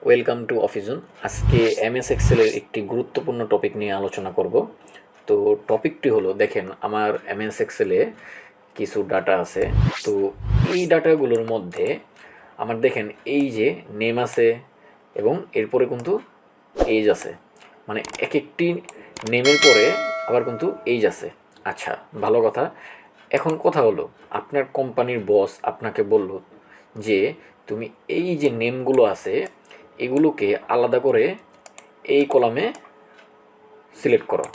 Welcome to অফিজন। আজকে MS এক্সেলের একটি গুরুত্বপূর্ণ টপিক নিয়ে আলোচনা করব। তো টপিকটি হলো, দেখেন আমার এমএস এক্সেলে কিছু ডাটা আছে। তো এই ডাটাগুলোর মধ্যে আমার দেখেন এই যে নেম আছে এবং এরপরে কিন্তু এজ আছে, মানে এক একটি নেমের পরে আবার কিন্তু এজ আছে। আচ্ছা, ভালো কথা। এখন কথা হলো, আপনার কোম্পানির বস আপনাকে বলল যে তুমি এই যে নেমগুলো আছে এগুলোকে আলাদা করে এই কলামে সিলেক্ট করো,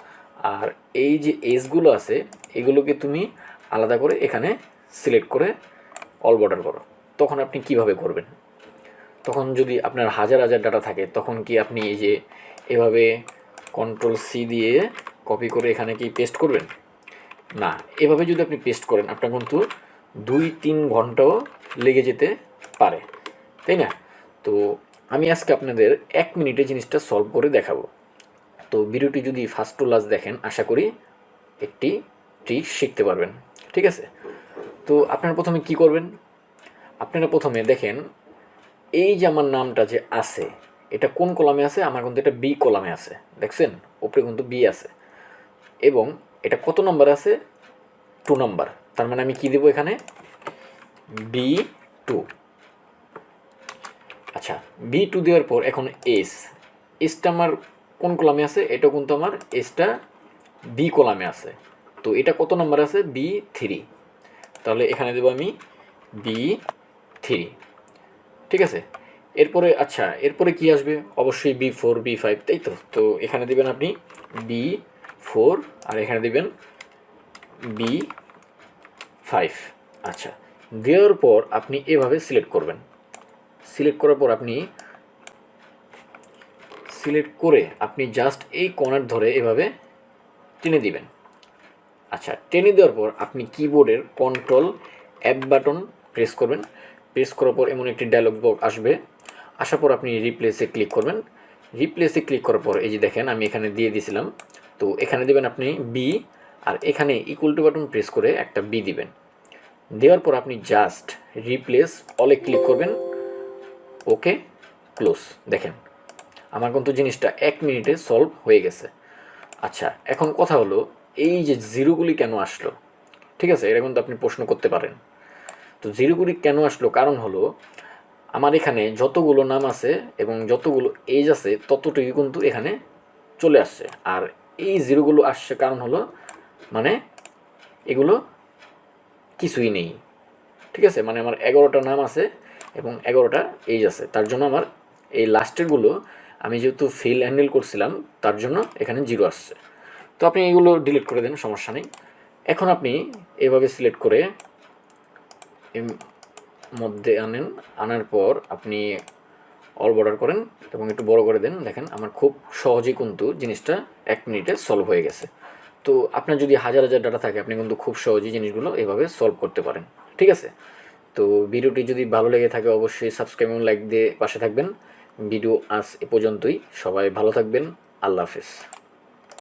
আর এই যে এজগুলো আছে এগুলোকে তুমি আলাদা করে এখানে সিলেক্ট করে অল বর্ডার করো। তখন আপনি কিভাবে করবেন? তখন যদি আপনার হাজার হাজার ডাটা থাকে তখন কি আপনি এই যে এভাবে কন্ট্রোল সি দিয়ে কপি করে এখানে কি পেস্ট করবেন? না, এভাবে যদি আপনি পেস্ট করেন আপনার কিন্তু 2-3 ঘন্টাও লেগে যেতে পারে, তাই না? তো আমি আজকে আপনাদের 1 মিনিটে জিনিসটা সলভ করে দেখাবো। তো ভিডিওটি যদি ফার্স্ট টু লাস্ট দেখেন আশা করি একটি ট্রিক শিখতে পারবেন, ঠিক আছে? তো আপনারা প্রথমে কি করবেন? আপনারা প্রথমে দেখেন এই যে আমার নামটা যে আছে এটা কোন কলামে আছে? আমার কিন্তু এটা বি কলামে আছে, দেখছেন উপরে কিন্তু বি আছে, এবং এটা কত নম্বর আছে? 2 নম্বর। তার মানে আমি কি দেবো এখানে? B2। আচ্ছা, B2 দেওয়ার পর এখন এসটা আমার কোন কলামে আছে? এটা কিন্তু আমার এসটা বি কলামে আছে। তো এটা কত নম্বর আছে? B3। তাহলে এখানে দেবো আমি B3, ঠিক আছে? এরপরে আচ্ছা, এরপরে কি আসবে? অবশ্যই B4 B5, তাই তো? তো এখানে দেবেন আপনি B4 আর এখানে দেবেন B5। আচ্ছা, দেওয়ার পর আপনি এভাবে সিলেক্ট করবেন। সিলেক্ট করার পর আপনি জাস্ট এই কর্নার ধরে এভাবে টেনে দিবেন। আচ্ছা, টেনে দেওয়ার পর আপনি কিবোর্ডের কন্ট্রোল F বাটন প্রেস করবেন। প্রেস করার পর এমন একটি ডায়লগ বক্স আসবে। আসার পর আপনি রিপ্লেসে ক্লিক করবেন। রিপ্লেসে ক্লিক করার পর এই যে দেখেন আমি এখানে দিয়ে দিয়েছিলাম। তো এখানে দেবেন আপনি বি, আর এখানে ইকুয়াল টু বাটন প্রেস করে একটা বি দিবেন। দেওয়ার পর আপনি জাস্ট রিপ্লেস অলে ক্লিক করবেন। ওকে, ক্লোজ। দেখেন আমার কিন্তু জিনিসটা 1 মিনিটে সলভ হয়ে গেছে। আচ্ছা, এখন কথা হলো এই যে জিরোগুলি কেন আসলো? ঠিক আছে, এটা কিন্তু আপনি প্রশ্ন করতে পারেন। তো জিরোগুলি কেন আসলো? কারণ হলো আমার এখানে যতগুলো নাম আছে এবং যতগুলো এজ আছে ততটুকু কিন্তু এখানে চলে আসছে, আর এই জিরোগুলো আসছে কারণ হলো মানে এগুলো কিছুই নেই, ঠিক আছে? মানে আমার 11টা নাম আছে এবং 11টা এজ আছে, তার জন্য আমার এই লাস্টেরগুলো আমি যেহেতু ফিল হ্যান্ডেল করছিলাম তার জন্য এখানে জিরো আসছে। তো আপনি এগুলো ডিলিট করে দেন, সমস্যা নেই। এখন আপনি এভাবে সিলেক্ট করে মধ্যে আনার পর আপনি অল বর্ডার করেন এবং একটু বড় করে দেন। দেখেন আমার খুব সহজেই কিন্তু জিনিসটা 1 মিনিটে সলভ হয়ে গেছে। তো আপনার যদি হাজার হাজার ডাটা থাকে আপনি কিন্তু খুব সহজেই জিনিসগুলো এভাবে সলভ করতে পারেন, ঠিক আছে? তো ভিডিওটি যদি ভালো লেগে থাকে অবশ্যই সাবস্ক্রাইব এবং লাইক দিয়ে পাশে থাকবেন। ভিডিও আজ এ পর্যন্তই। সবাই ভালো থাকবেন। আল্লাহ হাফেজ।